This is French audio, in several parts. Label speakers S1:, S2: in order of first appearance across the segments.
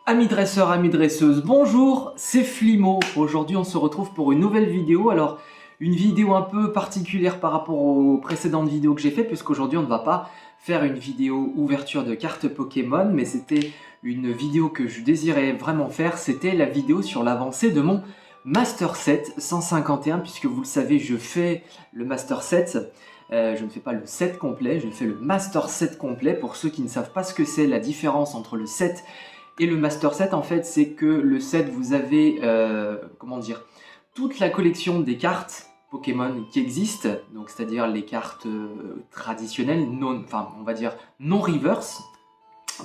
S1: Amis dresseurs, amis dresseuses, bonjour, c'est Flimo. Aujourd'hui, on se retrouve pour une nouvelle vidéo. Alors, une vidéo un peu particulière par rapport aux précédentes vidéos que j'ai faites, puisqu'aujourd'hui, on ne va pas faire une vidéo ouverture de cartes Pokémon, mais c'était une vidéo que je désirais vraiment faire. C'était la vidéo sur l'avancée de mon Master Set 151, puisque vous le savez, je fais le Master Set. Je ne fais pas le set complet, je fais le Master Set complet. Pour ceux qui ne savent pas ce que c'est, la différence entre le set et le Master Set, en fait, c'est que le set, vous avez, comment dire, toute la collection des cartes Pokémon qui existent, donc c'est-à-dire les cartes traditionnelles, enfin, on va dire non reverse,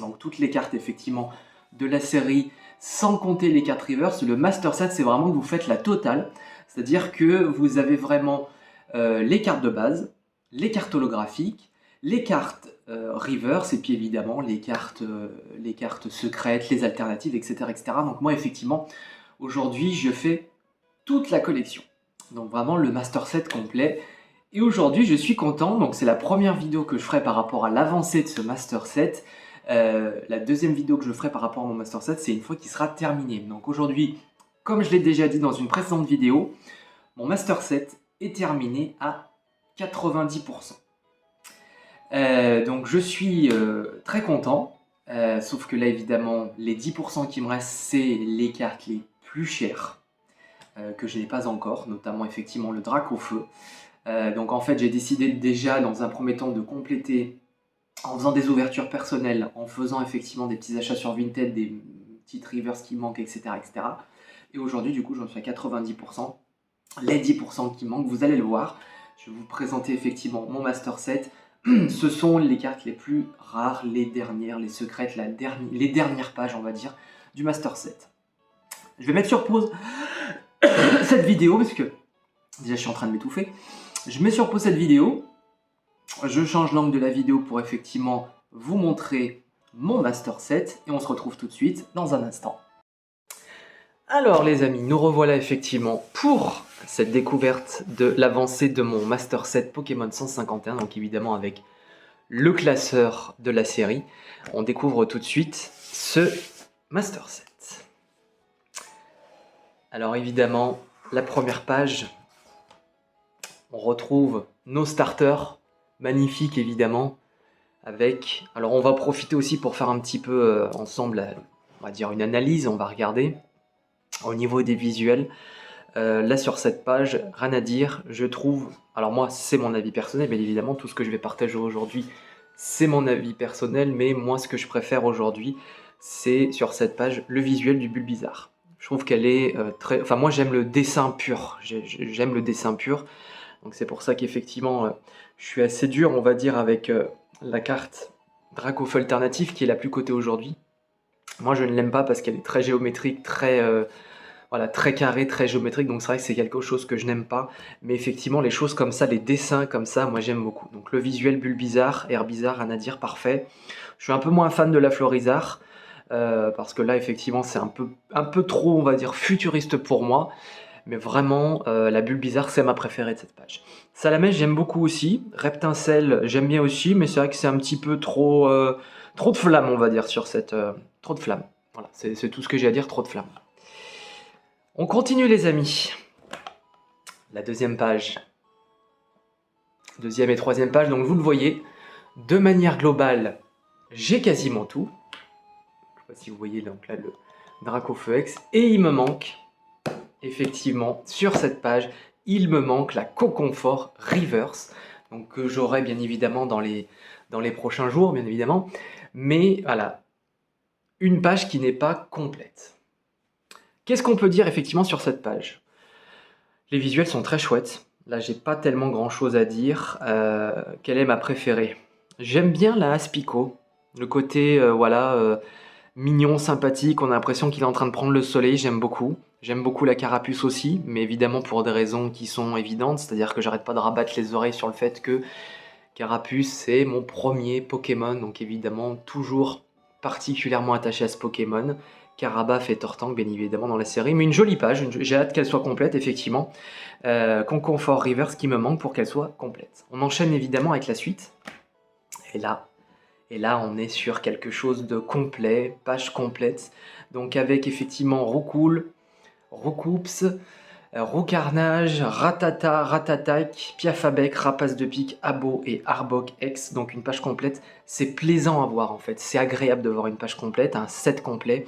S1: donc toutes les cartes effectivement de la série, sans compter les cartes reverse. Le Master Set, c'est vraiment que vous faites la totale, c'est-à-dire que vous avez vraiment les cartes de base, les cartes holographiques, les cartes reverse et puis évidemment les cartes secrètes, les alternatives, etc., etc. Donc moi effectivement aujourd'hui je fais toute la collection. Donc vraiment le Master Set complet. Et aujourd'hui je suis content, donc c'est la première vidéo que je ferai par rapport à l'avancée de ce Master Set. La deuxième vidéo que je ferai par rapport à mon Master Set, c'est une fois qu'il sera terminé. Donc aujourd'hui, comme je l'ai déjà dit dans une précédente vidéo, mon Master Set est terminé à 90%. Donc je suis très content, sauf que là évidemment les 10% qui me restent, c'est les cartes les plus chères que je n'ai pas encore, notamment effectivement le Dracofeu. Donc en fait j'ai décidé déjà dans un premier temps de compléter en faisant des ouvertures personnelles, en faisant effectivement des petits achats sur Vinted, des petites reverse qui manquent, etc., etc. Et aujourd'hui du coup j'en suis à 90%. Les 10% qui manquent, vous allez le voir. Je vais vous présenter effectivement mon Master Set. Ce sont les cartes les plus rares, les dernières, les secrètes, les dernières pages, on va dire, du Master Set. Je vais mettre sur pause cette vidéo, parce que déjà je suis en train de m'étouffer. Je mets sur pause cette vidéo. Je change l'angle de la vidéo pour effectivement vous montrer mon Master Set. Et on se retrouve tout de suite dans un instant. Alors les amis, nous revoilà effectivement pour cette découverte de l'avancée de mon Master Set Pokémon 151, donc évidemment avec le classeur de la série. On découvre tout de suite ce Master Set. Alors évidemment, la première page, on retrouve nos starters, magnifiques évidemment, avec... Alors on va profiter aussi pour faire un petit peu ensemble, on va dire une analyse, on va regarder au niveau des visuels. Là sur cette page, rien à dire, je trouve, alors moi c'est mon avis personnel, bien évidemment tout ce que je vais partager aujourd'hui c'est mon avis personnel, mais moi ce que je préfère aujourd'hui c'est sur cette page le visuel du Bulbizarre. Je trouve qu'elle est très, enfin moi j'aime le dessin pur, j'aime le dessin pur, donc c'est pour ça qu'effectivement je suis assez dur on va dire avec la carte Dracofeu alternative qui est la plus cotée aujourd'hui. Moi je ne l'aime pas parce qu'elle est très géométrique, voilà, très carré, très géométrique, donc c'est vrai que c'est quelque chose que je n'aime pas, mais effectivement les choses comme ça, les dessins comme ça, moi j'aime beaucoup. Donc le visuel Bulbizarre, Herbizarre, rien à dire, parfait. Je suis un peu moins fan de la Florizarre, parce que là effectivement c'est un peu trop, on va dire, futuriste pour moi, mais vraiment la Bulbizarre c'est ma préférée de cette page. Salamèche j'aime beaucoup aussi, Reptincelle j'aime bien aussi, mais c'est vrai que c'est un petit peu trop, trop de flamme on va dire sur cette... trop de flamme, voilà, c'est tout ce que j'ai à dire, trop de flamme. On continue les amis. La deuxième page. Deuxième et troisième page, donc vous le voyez, de manière globale, j'ai quasiment tout. Je ne sais pas si vous voyez donc là le Dracofeu X. Et il me manque, effectivement, sur cette page, il me manque la Coconfort Reverse. Donc que j'aurai bien évidemment dans les prochains jours, bien évidemment. Mais voilà, une page qui n'est pas complète. Qu'est-ce qu'on peut dire effectivement sur cette page? Les visuels sont très chouettes. Là, j'ai pas tellement grand chose à dire. Quelle est ma préférée? J'aime bien la Aspico. Le côté, voilà, mignon, sympathique. On a l'impression qu'il est en train de prendre le soleil. J'aime beaucoup. J'aime beaucoup la Carapuce aussi, mais évidemment pour des raisons qui sont évidentes. C'est-à-dire que j'arrête pas de rabattre les oreilles sur le fait que Carapuce, c'est mon premier Pokémon. Donc évidemment, toujours particulièrement attaché à ce Pokémon. Carabat et Tortank, bien évidemment, dans la série. Mais une jolie page, j'ai hâte qu'elle soit complète, effectivement. Conconfort River, ce qui me manque pour qu'elle soit complète. On enchaîne évidemment avec la suite. Et là, Et là, on est sur quelque chose de complet, page complète. Donc avec effectivement Roucoule, Roucoups, Roucarnage, Ratata, Ratatac, Piafabec, Rapace de Pique, Abo et Arbok X. Donc une page complète, c'est plaisant à voir en fait. C'est agréable de voir une page complète, un set complet.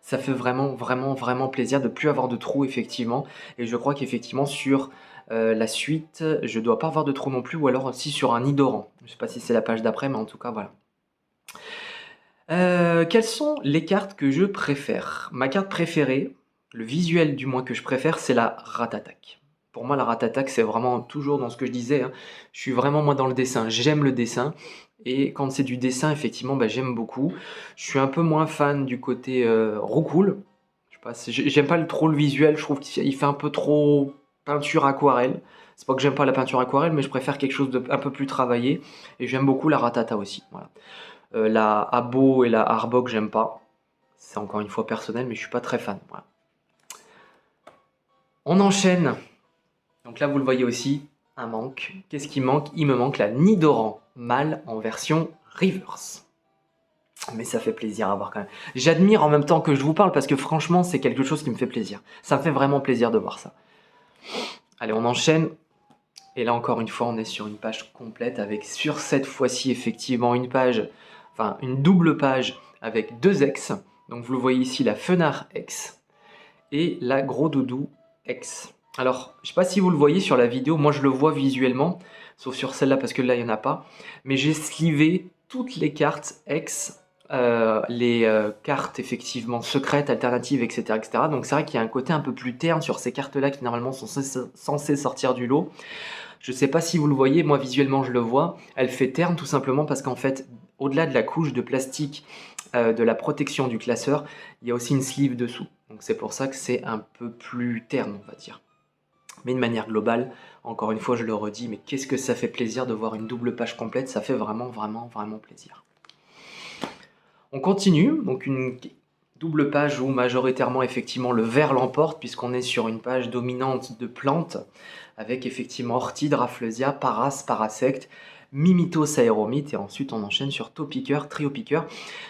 S1: Ça fait vraiment, vraiment, vraiment plaisir de ne plus avoir de trous effectivement. Et je crois qu'effectivement sur la suite, je dois pas avoir de trous non plus, ou alors aussi sur un Nidoran. Je sais pas si c'est la page d'après, mais en tout cas voilà. Quelles sont les cartes que je préfère? Ma carte préférée, le visuel du moins que je préfère, c'est la Ratatac. Pour moi, la Ratatac, c'est vraiment toujours dans ce que je disais, hein, je suis vraiment moi dans le dessin, j'aime le dessin et quand c'est du dessin, effectivement, bah, j'aime beaucoup. Je suis un peu moins fan du côté, Roucoule. Je sais pas, j'aime pas trop le visuel, je trouve qu'il fait un peu trop peinture aquarelle. C'est pas que j'aime pas la peinture aquarelle, mais je préfère quelque chose de un peu plus travaillé et j'aime beaucoup la Ratata aussi, voilà. La Abo et la Arbok, j'aime pas. C'est encore une fois personnel, mais je suis pas très fan. Voilà. On enchaîne. Donc là, vous le voyez aussi, un manque. Qu'est-ce qui manque? Il me manque la Nidoran mâle en version reverse. Mais ça fait plaisir à voir quand même. J'admire en même temps que je vous parle parce que franchement, c'est quelque chose qui me fait plaisir. Ça me fait vraiment plaisir de voir ça. Allez, on enchaîne. Et là, encore une fois, on est sur une page complète avec sur cette fois-ci, effectivement, une page, enfin, une double page avec deux X. Donc, vous le voyez ici, la Fenard X et la Gros Doudou X. Alors, je ne sais pas si vous le voyez sur la vidéo, moi je le vois visuellement, sauf sur celle-là parce que là, il n'y en a pas. Mais j'ai slivé toutes les cartes X, les cartes effectivement secrètes, alternatives, etc. etc. Donc, c'est vrai qu'il y a un côté un peu plus terne sur ces cartes-là qui normalement sont censées sortir du lot. Je ne sais pas si vous le voyez, moi visuellement je le vois. Elle fait terne tout simplement parce qu'en fait, au-delà de la couche de plastique de la protection du classeur, il y a aussi une sleeve dessous. Donc c'est pour ça que c'est un peu plus terne, on va dire. Mais de manière globale, encore une fois je le redis, mais qu'est-ce que ça fait plaisir de voir une double page complète, ça fait vraiment, vraiment, vraiment plaisir. On continue, donc une double page où majoritairement effectivement le vert l'emporte puisqu'on est sur une page dominante de plantes avec effectivement Orchide, Rafflesia, Paras, Parasect, Mimitos, Aéromite et ensuite on enchaîne sur Topiqueur, Triopiqueur.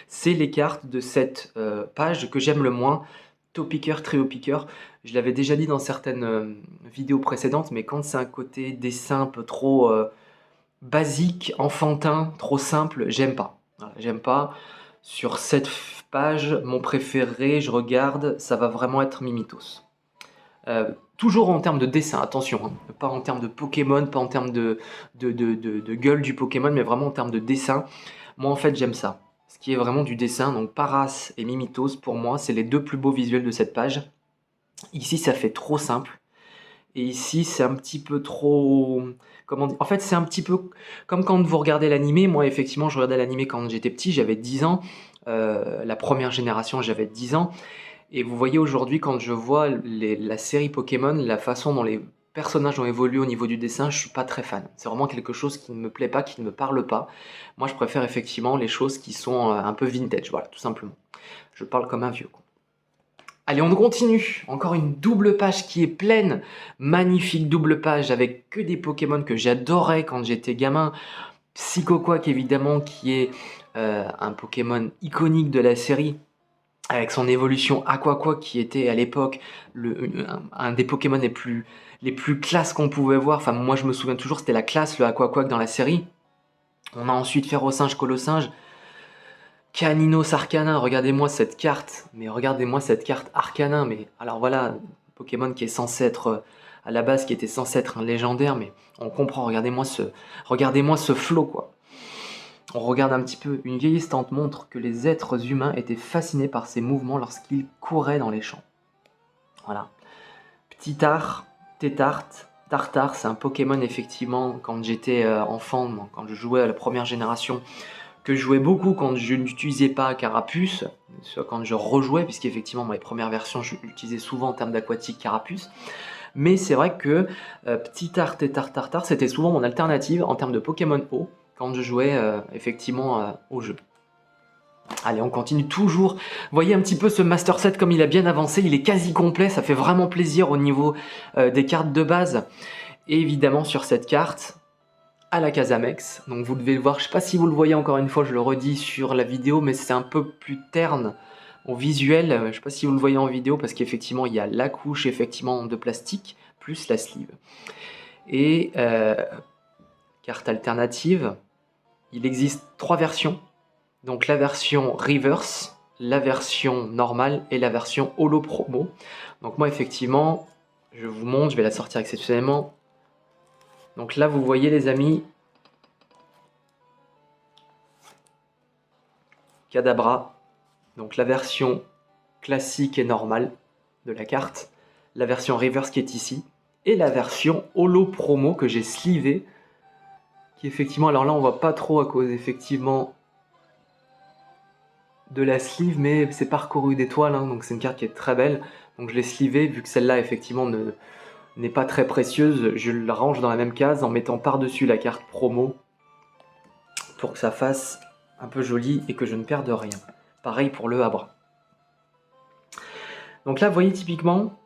S1: C'est les cartes de cette page que j'aime le moins. Topiqueur, Triopiqueur, je l'avais déjà dit dans certaines vidéos précédentes, mais quand c'est un côté dessin un peu trop basique, enfantin, trop simple, j'aime pas. Voilà, j'aime pas. Sur cette page, mon préféré, je regarde, ça va vraiment être Mimitos. Toujours en termes de dessin, attention, hein, pas en termes de Pokémon, pas en termes de gueule du Pokémon, mais vraiment en termes de dessin. Moi, en fait, j'aime ça. Ce qui est vraiment du dessin, donc Paras et Mimitos, pour moi, c'est les deux plus beaux visuels de cette page. Ici, ça fait trop simple. Et ici, c'est un petit peu trop... Comment dire? En fait, c'est un petit peu comme quand vous regardez l'animé. Moi, effectivement, je regardais l'animé quand j'étais petit, j'avais 10 ans. La première génération, j'avais 10 ans. Et vous voyez aujourd'hui, quand je vois la série Pokémon, la façon dont les personnages ont évolué au niveau du dessin, je suis pas très fan. C'est vraiment quelque chose qui ne me plaît pas, qui ne me parle pas. Moi, je préfère effectivement les choses qui sont un peu vintage, voilà, tout simplement. Je parle comme un vieux, quoi. Allez, on continue. Encore une double page qui est pleine. Magnifique double page avec que des Pokémon que j'adorais quand j'étais gamin. Psychoquack, évidemment, qui est un Pokémon iconique de la série, avec son évolution Aquaquack, qui était à l'époque un des Pokémon les plus classes qu'on pouvait voir. Enfin, moi, je me souviens toujours, c'était la classe, le Aquaquack dans la série. On a ensuite Ferrosinge, Colossinge. Caninos Arcanin, regardez-moi cette carte, mais regardez-moi cette carte Arcanin, mais alors voilà, Pokémon qui est censé être, à la base, qui était censé être un légendaire, mais on comprend, regardez-moi ce flow, quoi. On regarde un petit peu, une vieille estante montre que les êtres humains étaient fascinés par ses mouvements lorsqu'ils couraient dans les champs. Voilà. Petit-Art, Tétarte, Tartare, c'est un Pokémon, effectivement, quand j'étais enfant, quand je jouais à la première génération, que je jouais beaucoup quand je n'utilisais pas Carapuce, soit quand je rejouais, puisqu'effectivement, dans les premières versions, je l'utilisais souvent en termes d'aquatique Carapuce. Mais c'est vrai que Petit-Art et Tartare, c'était souvent mon alternative en termes de Pokémon eau, quand je jouais effectivement au jeu. Allez, on continue toujours. Vous voyez un petit peu ce Master Set comme il a bien avancé, il est quasi complet, ça fait vraiment plaisir au niveau des cartes de base. Et évidemment, sur cette carte, à la Casamex. Donc vous devez le voir, je ne sais pas si vous le voyez encore une fois, je le redis sur la vidéo, mais c'est un peu plus terne au visuel. Je ne sais pas si vous le voyez en vidéo parce qu'effectivement il y a la couche effectivement de plastique plus la sleeve. Et carte alternative, il existe 3 versions. Donc la version reverse, la version normale et la version holo promo. Donc moi effectivement, je vous montre, je vais la sortir exceptionnellement. Donc là vous voyez les amis, Kadabra, donc la version classique et normale de la carte, la version reverse qui est ici, et la version holo promo que j'ai sleevée, qui effectivement, alors là on voit pas trop à cause effectivement de la sleeve, mais c'est parcouru d'étoiles, hein, donc c'est une carte qui est très belle, donc je l'ai sleevée, vu que celle-là effectivement n'est pas très précieuse, je la range dans la même case en mettant par-dessus la carte promo, pour que ça fasse un peu joli et que je ne perde rien. Pareil pour le Abra. Donc là, vous voyez typiquement,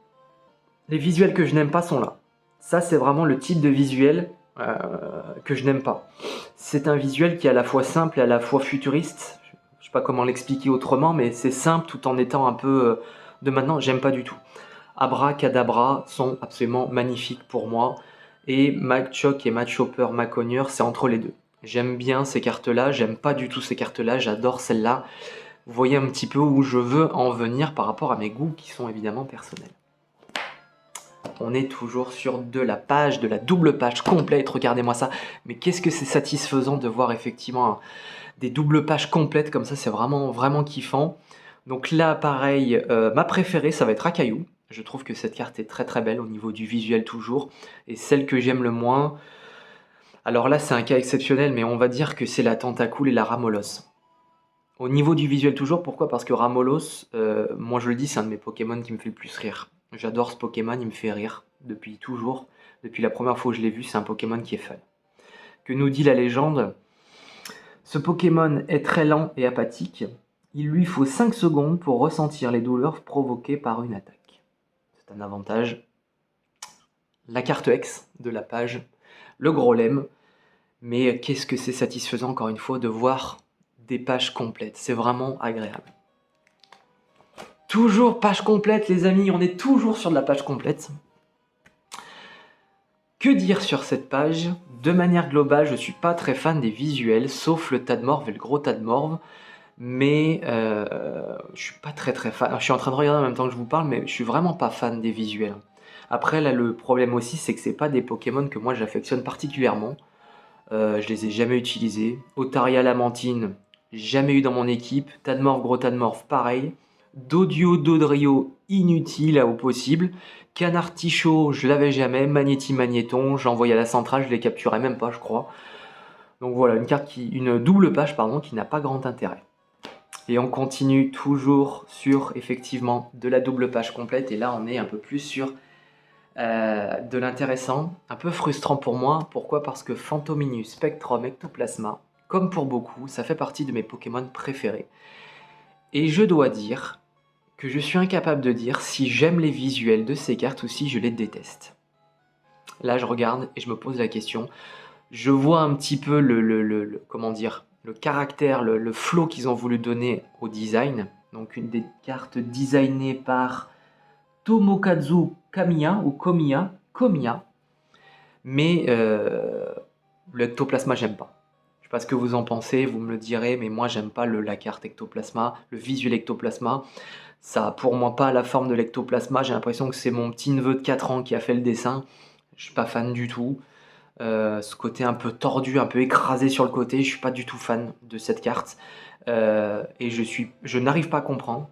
S1: les visuels que je n'aime pas sont là. Ça, c'est vraiment le type de visuel que je n'aime pas. C'est un visuel qui est à la fois simple et à la fois futuriste. Je ne sais pas comment l'expliquer autrement, mais c'est simple tout en étant un peu de maintenant. J'aime pas du tout. Abra, Kadabra sont absolument magnifiques pour moi. Et Machop et Machopper, Maconier, c'est entre les deux. J'aime bien ces cartes-là, j'aime pas du tout ces cartes-là, j'adore celles-là. Vous voyez un petit peu où je veux en venir par rapport à mes goûts qui sont évidemment personnels. On est toujours sur de la page, de la double page complète, regardez-moi ça. Mais qu'est-ce que c'est satisfaisant de voir effectivement des doubles pages complètes comme ça, c'est vraiment, vraiment kiffant. Donc là, pareil, ma préférée, ça va être Akayu. Je trouve que cette carte est très très belle au niveau du visuel toujours. Et celle que j'aime le moins, alors là c'est un cas exceptionnel, mais on va dire que c'est la Tentacool et la Ramolos. Au niveau du visuel toujours, pourquoi? Parce que Ramolos, moi je le dis, c'est un de mes Pokémon qui me fait le plus rire. J'adore ce Pokémon, il me fait rire depuis toujours. Depuis la première fois que je l'ai vu, c'est un Pokémon qui est fun. Que nous dit la légende? Ce Pokémon est très lent et apathique. Il lui faut 5 secondes pour ressentir les douleurs provoquées par une attaque. C'est un avantage. La carte X de la page, le gros lemme. Mais qu'est-ce que c'est satisfaisant encore une fois de voir des pages complètes. C'est vraiment agréable. Toujours page complète les amis, on est toujours sur de la page complète. Que dire sur cette page? De manière globale, je ne suis pas très fan des visuels, sauf le Tadmorve et le gros Tadmorve. Mais je suis pas très fan. Je suis en train de regarder en même temps que je vous parle, mais je suis vraiment pas fan des visuels. Après, là, le problème aussi, c'est que c'est pas des Pokémon que moi j'affectionne particulièrement. Je les ai jamais utilisés. Otaria Lamantine, jamais eu dans mon équipe. Tadmorve, gros Tadmorve, pareil. Dodio, Dodrio, inutile au possible. Canard Tichot, je l'avais jamais. Magnéti, Magnéton, j'envoyais à la centrale, je les capturais même pas, je crois. Donc voilà, une double page, pardon, qui n'a pas grand intérêt. Et on continue toujours sur, effectivement, de la double page complète. Et là, on est un peu plus sur de l'intéressant. Un peu frustrant pour moi. Pourquoi? Parce que Phantominus, Spectrum, Ectoplasma, comme pour beaucoup, ça fait partie de mes Pokémon préférés. Et je dois dire que je suis incapable de dire si j'aime les visuels de ces cartes ou si je les déteste. Là, je regarde et je me pose la question. Je vois un petit peu comment dire, le caractère, le flow qu'ils ont voulu donner au design. Donc une des cartes designées par Tomokazu Kamiya ou Komiya. Mais le Ectoplasma, j'aime pas. Je sais pas ce que vous en pensez, vous me le direz, mais moi j'aime pas la carte Ectoplasma, le visuel Ectoplasma. Ça a pour moi pas la forme de l'Ectoplasma, j'ai l'impression que c'est mon petit neveu de 4 ans qui a fait le dessin. Je suis pas fan du tout. Ce côté un peu tordu, un peu écrasé sur le côté, je suis pas du tout fan de cette carte. Et je n'arrive pas à comprendre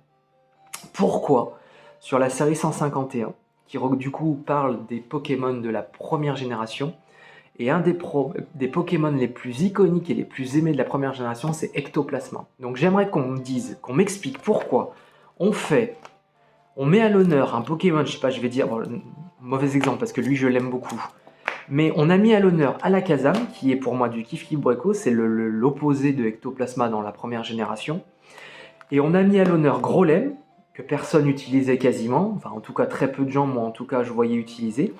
S1: pourquoi sur la série 151, qui du coup parle des Pokémon de la première génération, et un des Pokémon les plus iconiques et les plus aimés de la première génération, c'est Ectoplasma. Donc j'aimerais qu'on me dise, qu'on m'explique pourquoi on met à l'honneur un Pokémon, je sais pas, je vais dire, bon, mauvais exemple parce que lui je l'aime beaucoup, mais on a mis à l'honneur Alakazam, qui est pour moi du Kiflibreko, c'est l'opposé de Ectoplasma dans la première génération, et on a mis à l'honneur Grolem, que personne n'utilisait quasiment, enfin en tout cas très peu de gens, moi en tout cas je voyais utiliser,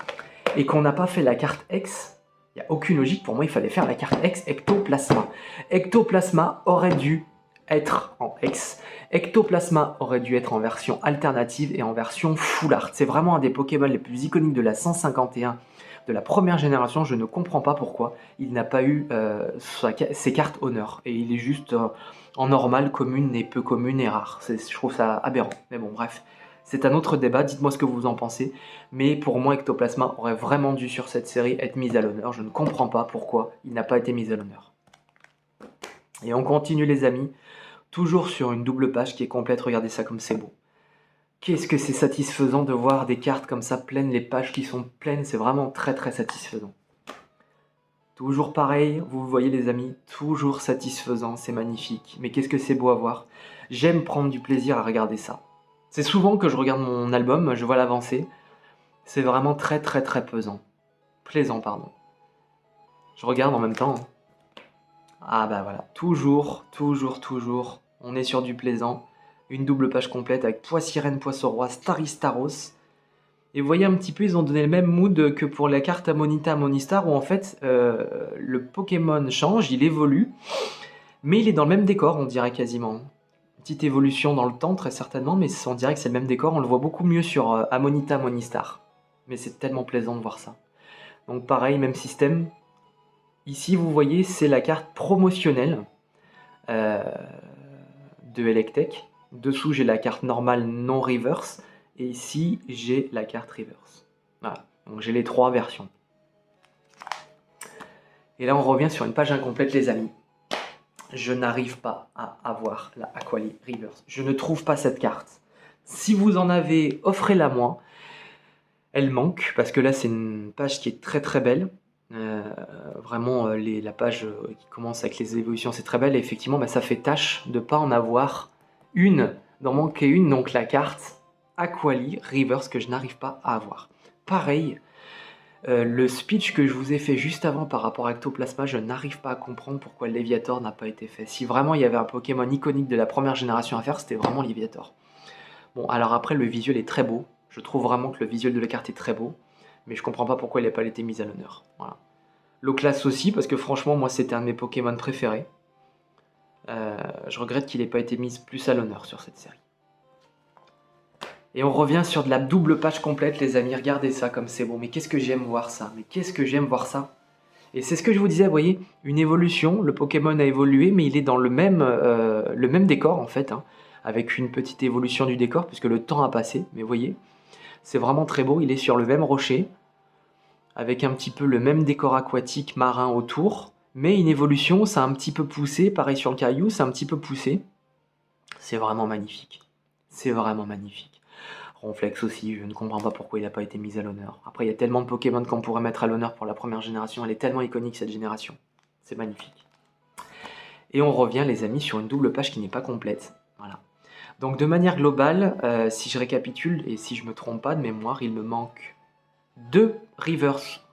S1: et qu'on n'a pas fait la carte X, Il n'y a aucune logique. Pour moi, il fallait faire la carte X Ectoplasma. Ectoplasma aurait dû être en X. Ectoplasma aurait dû être en version alternative et en version full art. C'est vraiment un des Pokémon les plus iconiques de la 151 de la première génération. Je ne comprends pas pourquoi il n'a pas eu ses cartes honneur. Et il est juste en normal, commune et peu commune et rare. Je trouve ça aberrant. Mais bon, bref. C'est un autre débat, dites-moi ce que vous en pensez. Mais pour moi, Ectoplasma aurait vraiment dû sur cette série être mise à l'honneur. Je ne comprends pas pourquoi il n'a pas été mis à l'honneur. Et on continue les amis, toujours sur une double page qui est complète. Regardez ça comme c'est beau. Qu'est-ce que c'est satisfaisant de voir des cartes comme ça pleines, les pages qui sont pleines, c'est vraiment très très satisfaisant. Toujours pareil, vous voyez les amis, toujours satisfaisant, c'est magnifique. Mais qu'est-ce que c'est beau à voir. J'aime prendre du plaisir à regarder ça. C'est souvent que je regarde mon album, je vois l'avancée. C'est vraiment très très très pesant. Plaisant, pardon. Je regarde en même temps. Ah bah voilà, toujours, on est sur du plaisant. Une double page complète avec Poissirène, Poisson-Roi, Staristaros. Et vous voyez un petit peu, ils ont donné le même mood que pour la carte Amonita Amonistar, où en fait, le Pokémon change, il évolue. Mais il est dans le même décor, on dirait quasiment. Petite évolution dans le temps, très certainement, mais on dirait que c'est le même décor. On le voit beaucoup mieux sur Amonita Amonistar. Mais c'est tellement plaisant de voir ça. Donc pareil, même système. Ici, vous voyez, c'est la carte promotionnelle de Electek. Dessous, j'ai la carte normale non reverse. Et ici, j'ai la carte reverse. Voilà, donc j'ai les trois versions. Et là, on revient sur une page incomplète, les amis. Je n'arrive pas à avoir la Aquali Reverse. Je ne trouve pas cette carte. Si vous en avez, offrez-la moi. Elle manque, parce que là, c'est une page qui est très très belle. Vraiment, la page qui commence avec les évolutions, c'est très belle. Et effectivement, bah, ça fait tâche de ne pas en avoir une, d'en manquer une. Donc la carte Aquali Reverse que je n'arrive pas à avoir. Pareil, le speech que je vous ai fait juste avant par rapport à Ectoplasma, je n'arrive pas à comprendre pourquoi Léviator n'a pas été fait. Si vraiment il y avait un Pokémon iconique de la première génération à faire, c'était vraiment Léviator. Bon, alors après, le visuel est très beau. Je trouve vraiment que le visuel de la carte est très beau. Mais je comprends pas pourquoi il n'a pas été mis à l'honneur. Voilà. L'Oclas aussi, parce que franchement, moi, c'était un de mes Pokémon préférés. Je regrette qu'il n'ait pas été mis plus à l'honneur sur cette série. Et on revient sur de la double page complète, les amis. Regardez ça comme c'est beau. Mais qu'est-ce que j'aime voir ça. Mais qu'est-ce que j'aime voir ça. Et c'est ce que je vous disais, vous voyez, une évolution. Le Pokémon a évolué, mais il est dans le même décor, en fait. Hein, avec une petite évolution du décor, puisque le temps a passé. Mais vous voyez, c'est vraiment très beau. Il est sur le même rocher, avec un petit peu le même décor aquatique marin autour. Mais une évolution, ça a un petit peu poussé. Pareil sur le caillou, c'est un petit peu poussé. C'est vraiment magnifique. C'est vraiment magnifique. Ronflex aussi, je ne comprends pas pourquoi il n'a pas été mis à l'honneur. Après, il y a tellement de Pokémon qu'on pourrait mettre à l'honneur pour la première génération. Elle est tellement iconique, cette génération. C'est magnifique. Et on revient, les amis, sur une double page qui n'est pas complète. Voilà. Donc, de manière globale, si je récapitule, et si je ne me trompe pas de mémoire, il me manque 2 reverse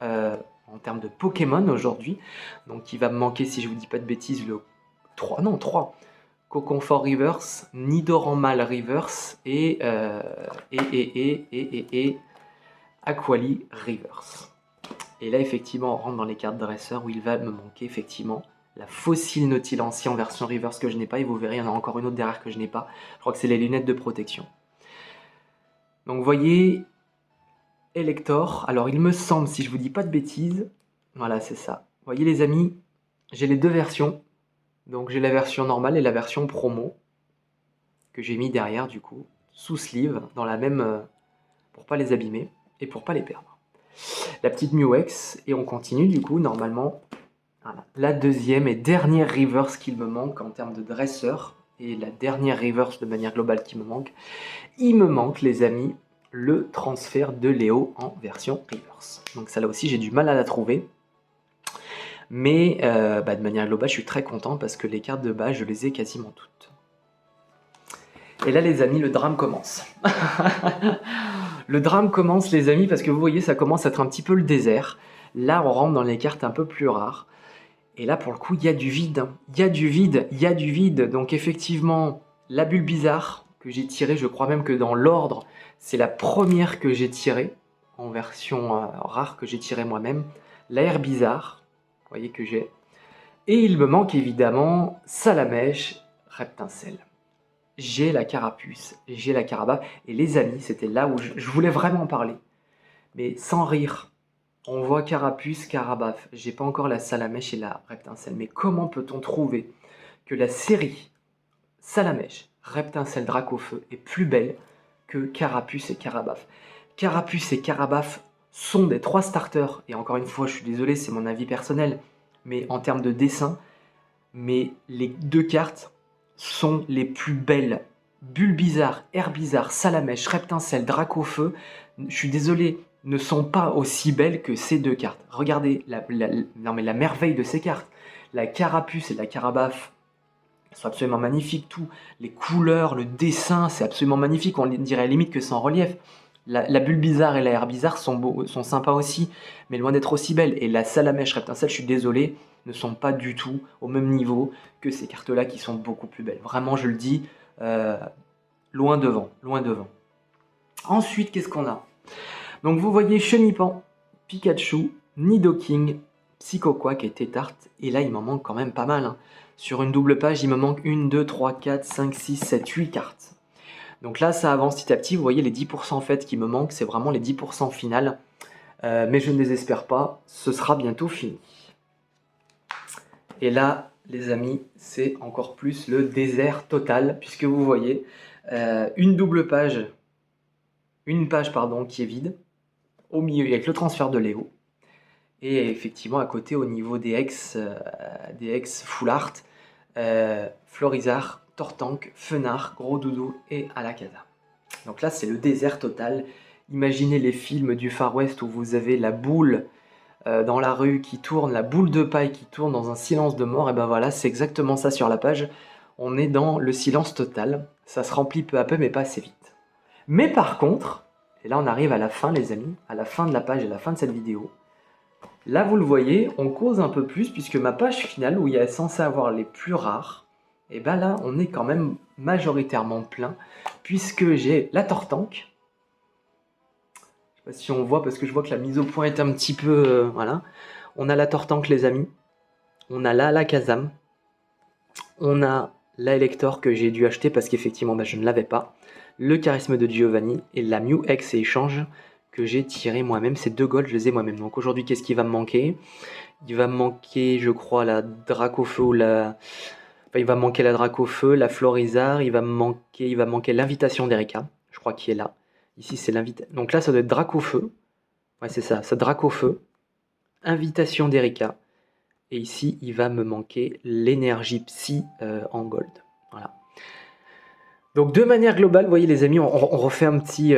S1: en termes de Pokémon aujourd'hui. Donc, il va me manquer, si je ne vous dis pas de bêtises, le 3. Non, 3. Coconfort Reverse, Nidoranmal Reverse et Aquali Reverse. Et là, effectivement, on rentre dans les cartes dresseurs où il va me manquer effectivement la fossile Nautilancy en version Reverse que je n'ai pas. Et vous verrez, il y en a encore une autre derrière que je n'ai pas. Je crois que c'est les lunettes de protection. Donc, vous voyez, Elector. Alors, il me semble, si je vous dis pas de bêtises, voilà, c'est ça. Vous voyez, les amis, j'ai les deux versions. Donc j'ai la version normale et la version promo que j'ai mis derrière du coup, sous sleeve, dans la même, pour pas les abîmer et pour pas les perdre. La petite Muex, et on continue du coup normalement. Voilà. La deuxième et dernière reverse qu'il me manque en termes de dresseur, et la dernière reverse de manière globale qui me manque, il me manque les amis, le transfert de Léo en version reverse. Donc ça là aussi j'ai du mal à la trouver. Mais de manière globale, je suis très content parce que les cartes de base, je les ai quasiment toutes. Et là, les amis, le drame commence. Le drame commence, les amis, parce que vous voyez, ça commence à être un petit peu le désert. Là, on rentre dans les cartes un peu plus rares. Et là, pour le coup, il y a du vide. Il y a du vide, il y a du vide. Donc effectivement, la bulle bizarre que j'ai tirée, je crois même que dans l'ordre, c'est la première que j'ai tirée, en version rare que j'ai tirée moi-même. la Herbizarre, vous voyez que j'ai, et il me manque évidemment Salamèche, Reptincelle. J'ai la Carapuce, j'ai la Carabafe, et les amis, c'était là où je voulais vraiment en parler, mais sans rire. On voit Carapuce, Carabafe, j'ai pas encore la Salamèche et la Reptincelle, mais comment peut-on trouver que la série Salamèche, Reptincelle, Dracofeu est plus belle que Carapuce et Carabafe? Carapuce et Carabafe sont des 3 starters, et encore une fois, je suis désolé, c'est mon avis personnel, mais en termes de dessin, mais les 2 cartes sont les plus belles. Bulbizarre, Herbizarre, Salamèche, Reptincelle, Dracofeu, je suis désolé, ne sont pas aussi belles que ces 2 cartes. Regardez non mais la merveille de ces cartes. La Carapuce et la Carabafe sont absolument magnifiques, tout. Les couleurs, le dessin, c'est absolument magnifique. On dirait à la limite que c'est en relief. La Bulbizarre et la Herbizarre sont sympas aussi, mais loin d'être aussi belles. Et la Salamèche, Reptincelle, je suis désolé, ne sont pas du tout au même niveau que ces cartes-là qui sont beaucoup plus belles. Vraiment, je le dis, loin devant, loin devant. Ensuite, qu'est-ce qu'on a? Donc vous voyez Chenipan, Pikachu, Nidoking, Psychoquack et Tétarte. Et là, il m'en manque quand même pas mal, hein. Sur une double page, il me manque 1, 2, 3, 4, 5, 6, 7, 8 cartes. Donc là, ça avance petit à petit. Vous voyez les 10% en fait qui me manquent, c'est vraiment les 10% finales. Mais je ne désespère pas, ce sera bientôt fini. Et là, les amis, c'est encore plus le désert total, puisque vous voyez une double page, qui est vide. Au milieu, avec le transfert de Léo. Et effectivement, à côté, au niveau des ex full art, Florizarre, Tortank, Fenard, Gros Doudou et Alakazam. Donc là, c'est le désert total. Imaginez les films du Far West où vous avez la boule dans la rue qui tourne, la boule de paille qui tourne dans un silence de mort. Et ben voilà, c'est exactement ça sur la page. On est dans le silence total. Ça se remplit peu à peu, mais pas assez vite. Mais par contre, et là on arrive à la fin les amis, à la fin de la page et à la fin de cette vidéo. Là vous le voyez, on cause un peu plus puisque ma page finale où il est censé avoir les plus rares, et ben là on est quand même majoritairement plein puisque j'ai la Tortank. Je sais pas si on voit parce que je vois que la mise au point est un petit peu... voilà. On a la Tortank les amis, on a la Alakazam, on a la Elector que j'ai dû acheter parce qu'effectivement je ne l'avais pas, le Charisme de Giovanni et la Mew X et échange que j'ai tiré moi-même. Ces 2 golds, je les ai moi-même. Donc aujourd'hui, qu'est-ce qui va me manquer? Il va me manquer, je crois, la Dracofeu ou la... Enfin, il va me manquer la Dracofeu, la Florizarre, il va me manquer l'invitation d'Erika, je crois qu'il est là. Ici, c'est l'invitation. Donc là, ça doit être Dracofeu. Ouais, c'est ça, Dracofeu. Invitation d'Erika. Et ici, il va me manquer l'énergie psy en gold. Voilà. Donc de manière globale, vous voyez les amis, on refait un petit...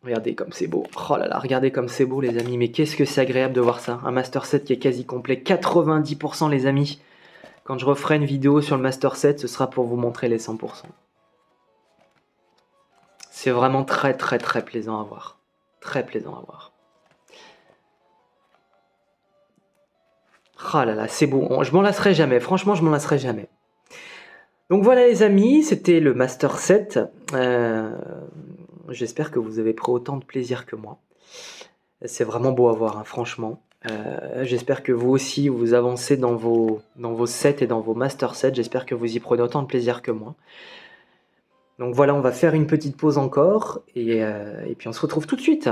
S1: Regardez comme c'est beau. Oh là là, regardez comme c'est beau les amis. Mais qu'est-ce que c'est agréable de voir ça. Un Master Set qui est quasi complet. 90% les amis. Quand je referai une vidéo sur le Master Set, ce sera pour vous montrer les 100%. C'est vraiment très très très plaisant à voir. Très plaisant à voir. Oh là là, c'est beau. Je m'en lasserai jamais. Franchement, je m'en lasserai jamais. Donc voilà les amis, c'était le Master Set. J'espère que vous avez pris autant de plaisir que moi. C'est vraiment beau à voir, hein, franchement. J'espère que vous aussi, vous avancez dans vos sets et dans vos Master Sets. J'espère que vous y prenez autant de plaisir que moi. Donc voilà, on va faire une petite pause encore. Et puis on se retrouve tout de suite.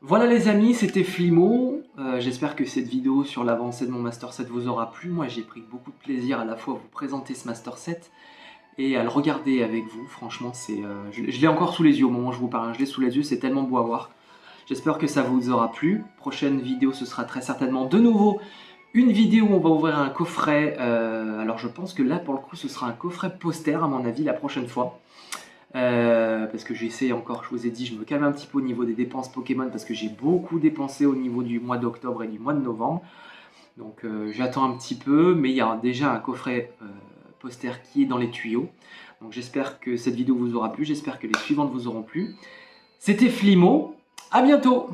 S1: Voilà les amis, c'était Flimo. J'espère que cette vidéo sur l'avancée de mon Master Set vous aura plu. Moi, j'ai pris beaucoup de plaisir à la fois à vous présenter ce Master Set et à le regarder avec vous. Franchement, je l'ai encore sous les yeux au moment où je vous parle. Je l'ai sous les yeux, c'est tellement beau à voir. J'espère que ça vous aura plu. Prochaine vidéo, ce sera très certainement de nouveau une vidéo où on va ouvrir un coffret. Alors je pense que là, pour le coup, ce sera un coffret poster à mon avis la prochaine fois. Parce que j'essaie encore, je vous ai dit, je me calme un petit peu au niveau des dépenses Pokémon parce que j'ai beaucoup dépensé au niveau du mois d'octobre et du mois de novembre. Donc j'attends un petit peu, mais il y a déjà un coffret poster qui est dans les tuyaux. Donc j'espère que cette vidéo vous aura plu, j'espère que les suivantes vous auront plu. C'était Flimo, à bientôt!